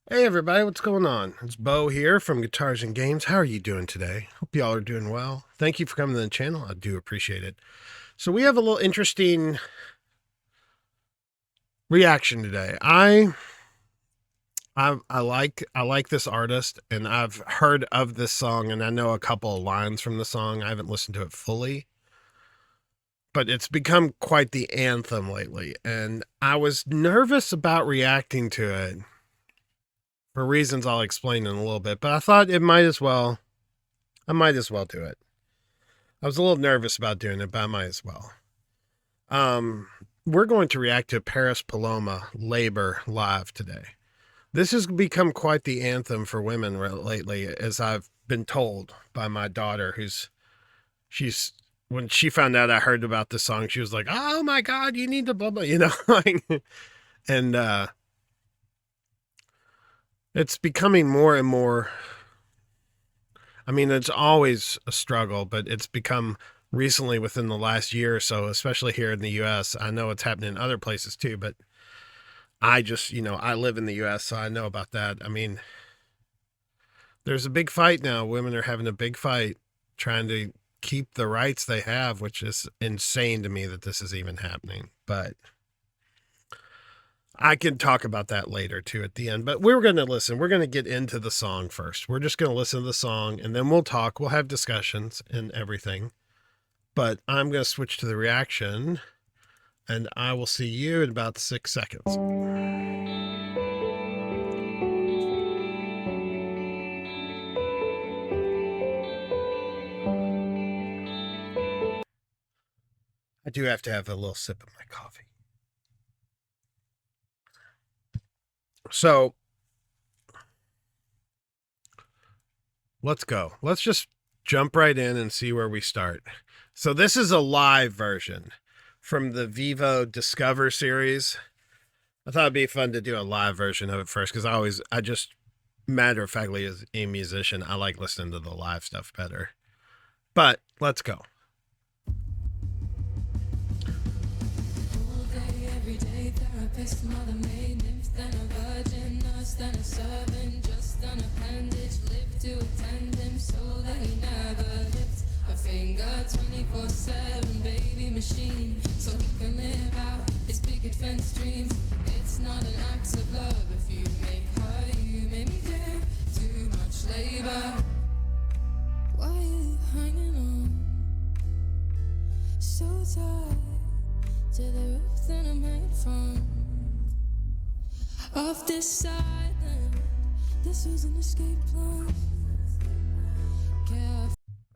Hey everybody, what's going on? It's Bo here from Guitars and Games. How are you doing today? Hope y'all are doing well. Thank you for coming to the channel. I do appreciate it. So we have a little interesting reaction today. I like this artist, and I've heard of this song, and I know a couple of lines from the song. I haven't listened to it fully, but it's become quite the anthem lately, and I was nervous about reacting to it for reasons I'll explain in a little bit, but I thought I might as well do it. I was a little nervous about doing it, but I might as well. Um, we're going to react to Paris Paloma Labor live today. This has become quite the anthem for women lately, as I've been told by my daughter, she's when she found out I heard about this song, she was like, "Oh my God, you need to blah blah," and it's becoming more and more. I mean, it's always a struggle, but it's become recently within the last year or so, especially here in the US. I know it's happening in other places too, but I live in the US, so I know about that. I mean, there's a big fight now. Women are having a big fight trying to keep the rights they have, which is insane to me that this is even happening. But I can talk about that later too at the end. But we're going to listen. We're going to get into the song first. We're just going to listen to the song and then we'll talk. We'll have discussions and everything. But I'm going to switch to the reaction and I will see you in about 6 seconds. I do have to have a little sip of my coffee. So let's go. Let's just jump right in and see where we start. So this is a live version from the Vivo Discover series. I thought it'd be fun to do a live version of it first because I just, matter of factly, as a musician, I like listening to the live stuff better. But let's go. All day, every day, therapist, mother made, nymph, then a virgin, nurse, then a servant, just an appendage, lived to attend him so that he never lift a finger. 24/7 baby machine, so he can live out his picket fence dreams. It's not an act of love if you make her, you make me do too much labor. Why are you hanging on so tight to the roof that I'm made from? Off this island, this was an escape plan.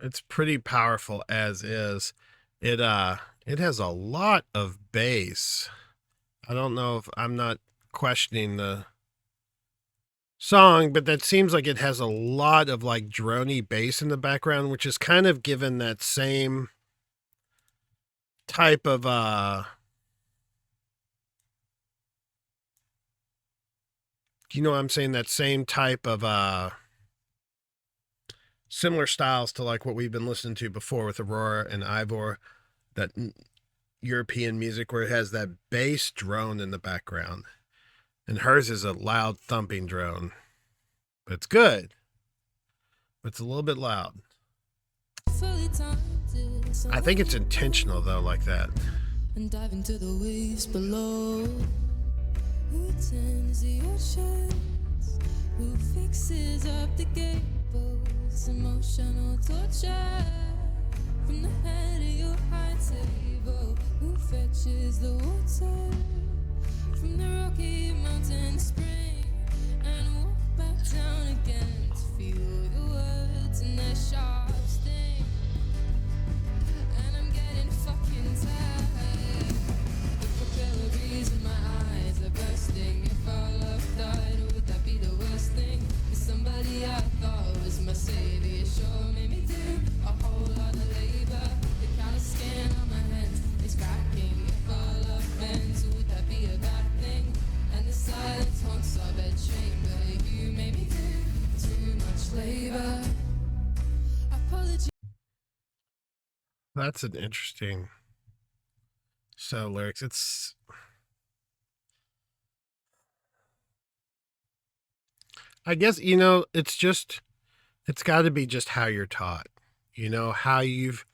It's pretty powerful as is. It has a lot of bass. I don't know if I'm not questioning the song, but that seems like it has a lot of like droney bass in the background, which is kind of given that same type of you know what I'm saying, that same type of similar styles to like what we've been listening to before with Aurora and Ivor, that European music where it has that bass drone in the background. And hers is a loud thumping drone. It's good. But it's a little bit loud. I think it's intentional though, like that. And dive into the waves below. Who tends the oceans? Who fixes up the gables? Emotional torture from the head of your high table. Who fetches the water from the Rocky Mountain spring and walk back down again to feel your words and their sharp sting? And I'm getting fucking tired. The capillaries in my eyes are bursting. If our love died, would that be the worst thing? Is somebody I thought was my savior sure made me do a whole lot of labor. The kind of skin on my hands is cracking. If our love ends, would that be a bad thing? And the silence haunts our bed chamber. You made me do too much labor. Apology. That's an interesting lyrics. I guess, it's got to be just how you're taught, how you've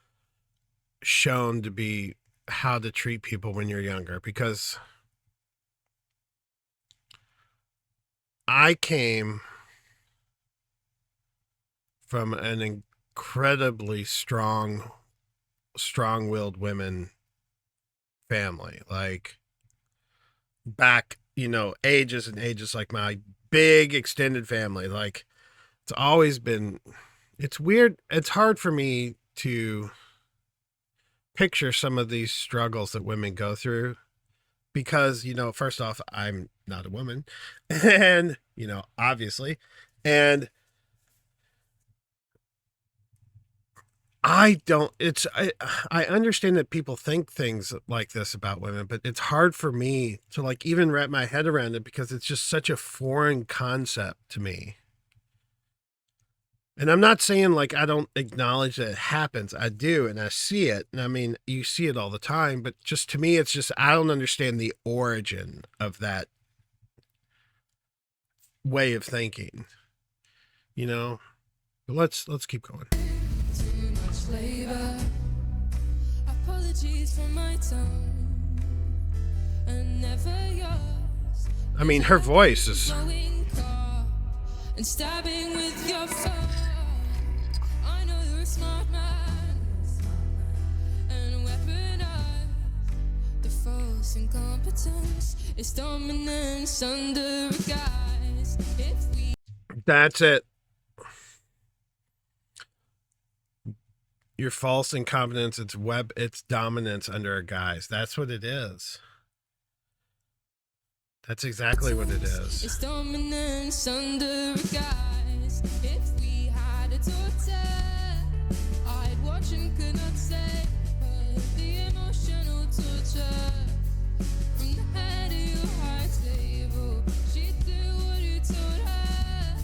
shown to be, how to treat people when you're younger. Because I came from an incredibly strong willed women family. Like, back, ages and ages, like my big extended family. Like, it's always been, it's weird. It's hard for me to picture some of these struggles that women go through because, first off, I'm not a woman, and, obviously. And I don't, I understand that people think things like this about women, but it's hard for me to, like, even wrap my head around it because it's just such a foreign concept to me. And I'm not saying, like, I don't acknowledge that it happens. I do, and I see it. And I mean, you see it all the time, but just to me, it's just, I don't understand the origin of that way of thinking, you know? But let's keep going. Too much labor. Apologies for my tone. And never yours. I mean, her voice is, And stabbing with your phone. I know you're a smart man. And weaponize the false incompetence. It's dominance under a guise. If we that's it. Your false incompetence, it's dominance under a guise. That's what it is. That's exactly what it is. It's dominance under a guise. If we had a daughter, I'd watch and could not say. But the emotional torture from the head of your heart table. She'd do what you told her.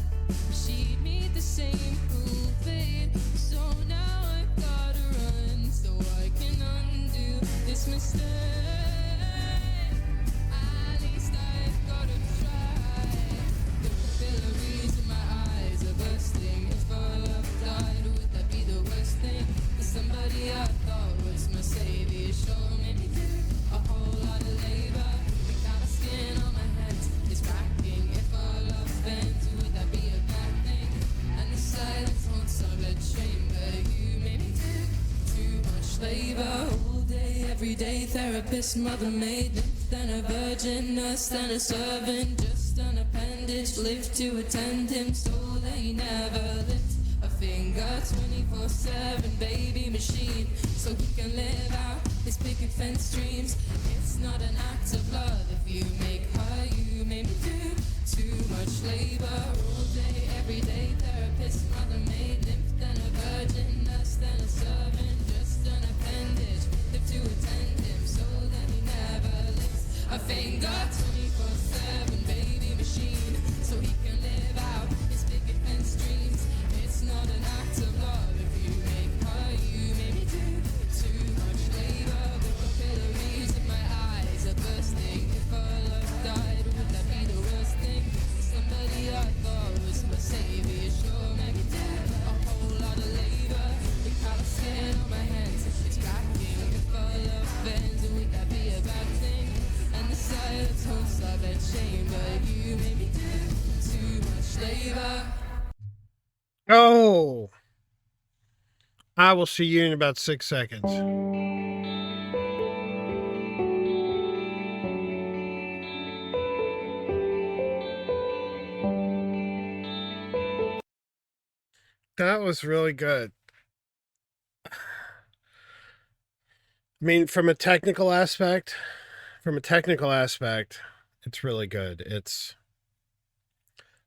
She'd meet the same cruel fate. So now I've gotta run so I can undo this mistake. At least I've gotta try. The capillaries in my eyes are bursting. If our love died, would that be the worst thing? For somebody I thought was my savior sure made me do a whole lot of labor. The kind of skin on my hands is cracking. If our love bends, would that be a bad thing? And the silence won't solve that chamber. You made me do too much labor. All day, every day, therapist, mother maid, then a virgin, nurse, then a servant, just an appendage, live to attend him, so they never lift a finger. 24/7 baby machine, so he can live out his picket fence dreams. It's not an act of love if you make her. You made me do too much labor. All day, every day, therapist, mother maid, nymph, then a virgin, nurse, then a servant, just an appendage, live to attend him, so that he never lifts a finger. 24/7 baby machine, so he can live out his picket fence dreams. It's not an act of love if you make her. You made me do too much labor. The capillaries in my eyes are bursting. If our love died, would that be the worst thing? Somebody I thought was my savior sure made me do a whole lot of labor. The color skin on my hands is cracking. If our love bends, would that be a bad thing? And the silence won't stop that chamber. You made me do too much labor. Oh, I will see you in about 6 seconds. That was really good. I mean, from a technical aspect, it's really good.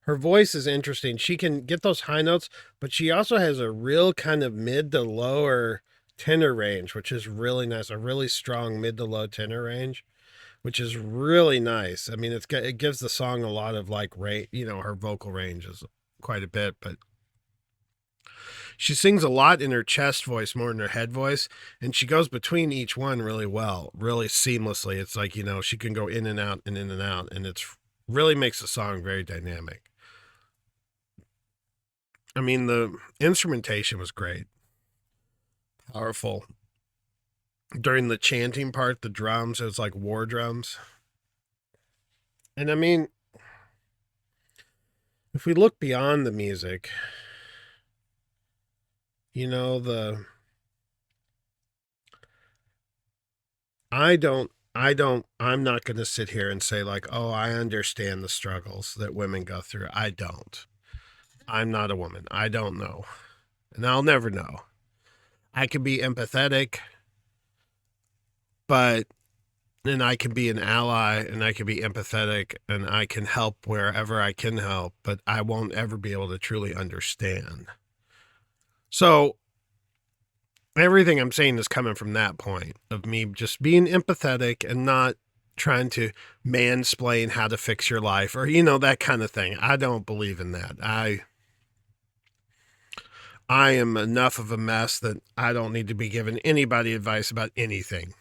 Her voice is interesting. She can get those high notes, but she also has a real kind of mid to lower tenor range, which is really nice. A really strong mid to low tenor range, which is really nice. I mean, it gives the song a lot of, like, rate. Her vocal range is quite a bit, but she sings a lot in her chest voice more than her head voice, and she goes between each one really well, really seamlessly. It's like, she can go in and out and in and out, and it's really makes the song very dynamic. I mean, the instrumentation was great, powerful. During the chanting part, the drums, it was like war drums. And I mean, if we look beyond the music, you know, I'm not going to sit here and say, like, oh, I understand the struggles that women go through. I don't. I'm not a woman. I don't know. And I'll never know. I can be empathetic, but, and I can be an ally and I can be empathetic and I can help wherever I can help, but I won't ever be able to truly understand. So, everything I'm saying is coming from that point of me just being empathetic and not trying to mansplain how to fix your life or, you know, that kind of thing. I don't believe in that. I am enough of a mess that I don't need to be giving anybody advice about anything.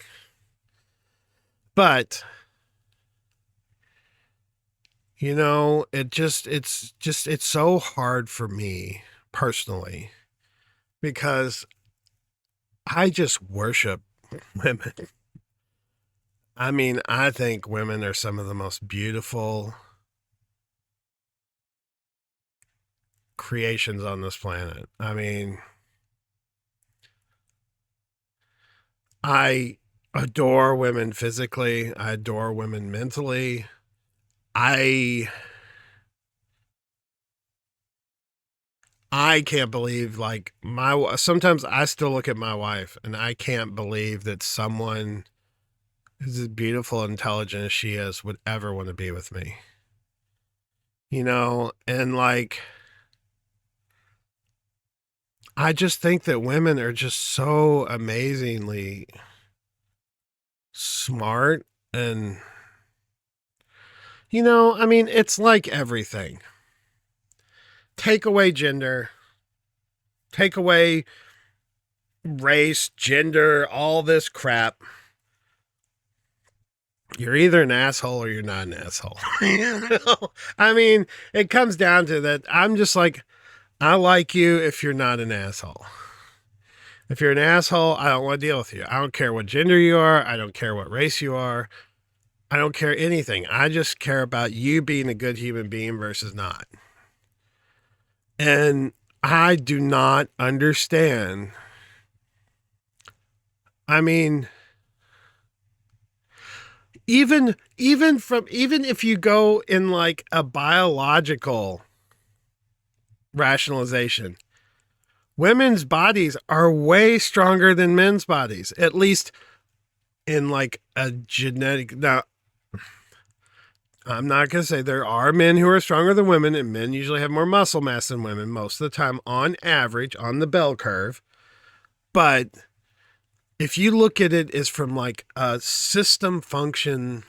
But, you know, it's so hard for me personally because I just worship women. I mean, I think women are some of the most beautiful creations on this planet. I mean, I adore women physically, I adore women mentally. I I can't believe like my sometimes I still look at my wife and I can't believe that someone as beautiful and intelligent as she is would ever want to be with me. You know, and like I just think that women are just so amazingly smart and you know, I mean, it's like everything. Take away gender, take away race, gender, all this crap. You're either an asshole or you're not an asshole. You know? I mean, it comes down to that. I'm just like, I like you if you're not an asshole. If you're an asshole, I don't want to deal with you. I don't care what gender you are. I don't care what race you are. I don't care anything. I just care about you being a good human being versus not. And I do not understand. I mean, even if you go in like a biological rationalization, women's bodies are way stronger than men's bodies, at least in like a genetic. Now, I'm not going to say there are men who are stronger than women, and men usually have more muscle mass than women most of the time, on average, on the bell curve. But if you look at it as from like a system function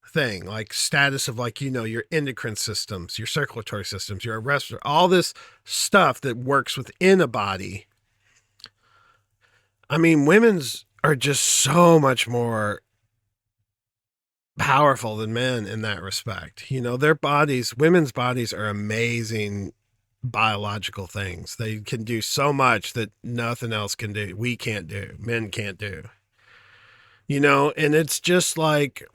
thing, like status of like, you know, your endocrine systems, your circulatory systems, your respiratory, all this stuff that works within a body. I mean, women's are just so much more powerful than men in that respect. You know, their bodies, women's bodies are amazing biological things. They can do so much that nothing else can do. We can't do. Men can't do. You know, and it's just like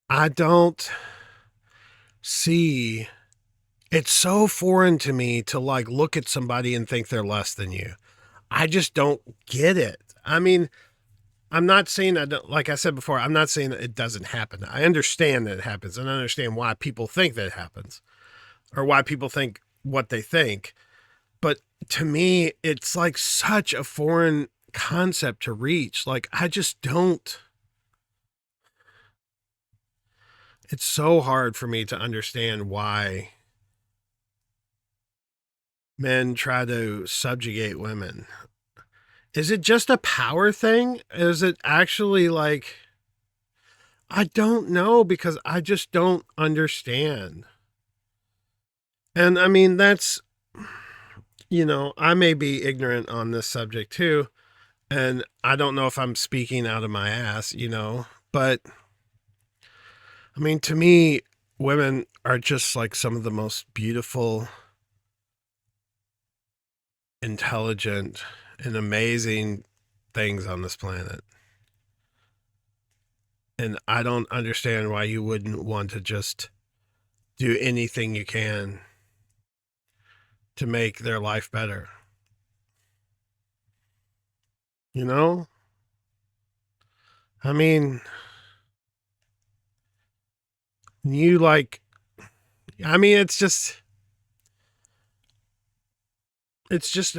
I don't see it's so foreign to me to like look at somebody and think they're less than you. I just don't get it. I mean, I'm not saying I don't, like I said before, I'm not saying that it doesn't happen. I understand that it happens and I understand why people think that it happens or why people think what they think. But to me, it's like such a foreign concept to reach. Like, I just don't. It's so hard for me to understand why men try to subjugate women. Is it just a power thing? Is it actually like, I don't know because I just don't understand. And I mean, that's, you know, I may be ignorant on this subject too. And I don't know if I'm speaking out of my ass, you know, but I mean, to me, women are just like some of the most beautiful, intelligent, and amazing things on this planet. And I don't understand why you wouldn't want to just do anything you can to make their life better. You know? I mean, you like, I mean, it's just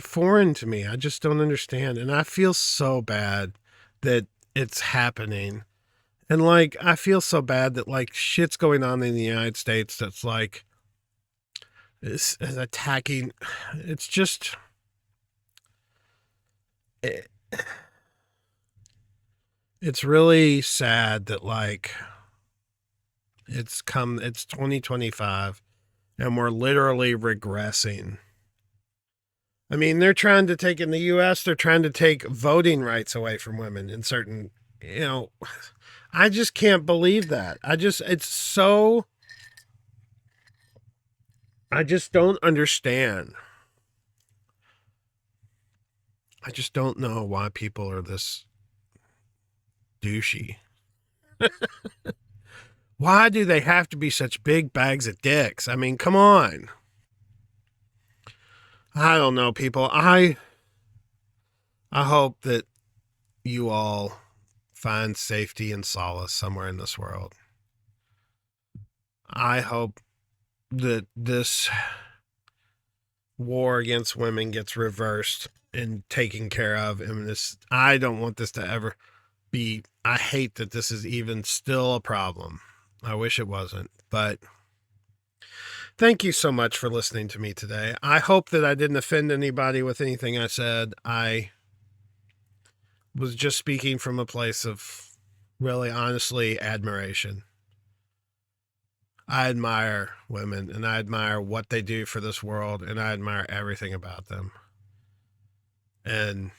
foreign to me. I just don't understand. And I feel so bad that it's happening. And like, I feel so bad that like shit's going on in the United States that's like, is attacking. It's just, it, it's really sad that like it's 2025 and we're literally regressing. I mean, they're trying to take in the US, they're trying to take voting rights away from women in certain, you know, I just can't believe that. It's so, I just don't understand. I just don't know why people are this douchey. Why do they have to be such big bags of dicks? I mean, come on. I don't know, people. I hope that you all find safety and solace somewhere in this world. I hope that this war against women gets reversed and taken care of. And this, I don't want this to ever be, I hate that this is even still a problem. I wish it wasn't, but thank you so much for listening to me today. I hope that I didn't offend anybody with anything I said. I was just speaking from a place of really honestly admiration. I admire women and I admire what they do for this world and I admire everything about them. And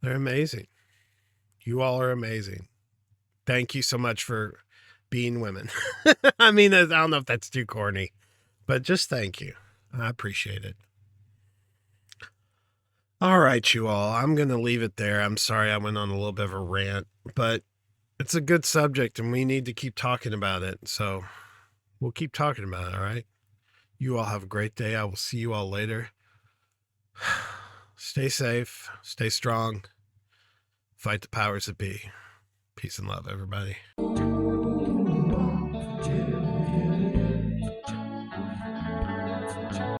they're amazing. You all are amazing. Thank you so much for being women. I mean, I don't know if that's too corny, but just thank you. I appreciate it. All right, you all. I'm going to leave it there. I'm sorry I went on a little bit of a rant, but it's a good subject and we need to keep talking about it. So we'll keep talking about it. All right. You all have a great day. I will see you all later. Stay safe, stay strong, fight the powers that be. Peace and love, everybody.